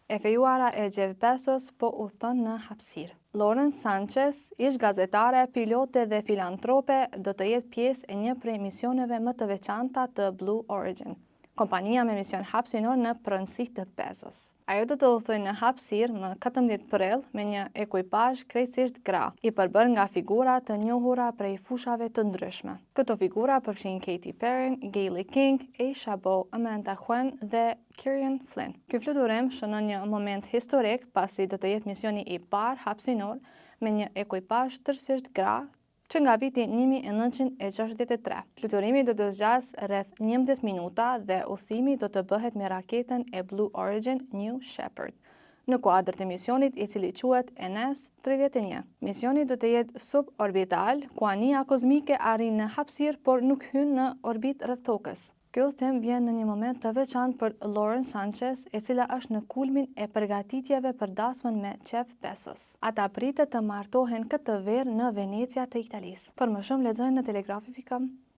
E fejuara e Jeff Bezos po udhton në hapësirë. Lauren Sanchez, ish gazetare, pilote dhe filantrope, do të jetë pjesë e një prej misioneve më të veçanta të Blue Origin, kompania me mision hapësinor në pronësi të Bezos. Ajo do të udhtojë në hapësirë më 14 prill me një ekuipazh krejtësisht gra, i përbërë nga figura të njohura prej fushave të ndryshme. Këto figura përfshin Katy Perry, Gayle King, Aisha Bowe, Amanda Huen dhe Kieran Flynn. Ky fluturim shënon një moment historik pasi do të jetë misioni i parë hapësinor me një ekuipazh tërësisht gra që nga viti 1963. Fluturimi do të zgjasë rreth 11 minuta dhe udhëtimi do të bëhet me raketën e Blue Origin New Shepard, në kuadër të misionit i cili quhet NS-31. Misioni do të jetë suborbital, ku anija kozmike arrin në hapësirë por nuk hyn në orbit rreth Tokës. Ky udhëtim vjen në një moment të veçantë për Lauren Sanchez, e cila është në kulmin e përgatitjeve për dasmën me Jeff Bezos. Ata pritet të martohen këtë verë në Venecia të Italisë. Për më shumë lexojeni në telegrafi.com.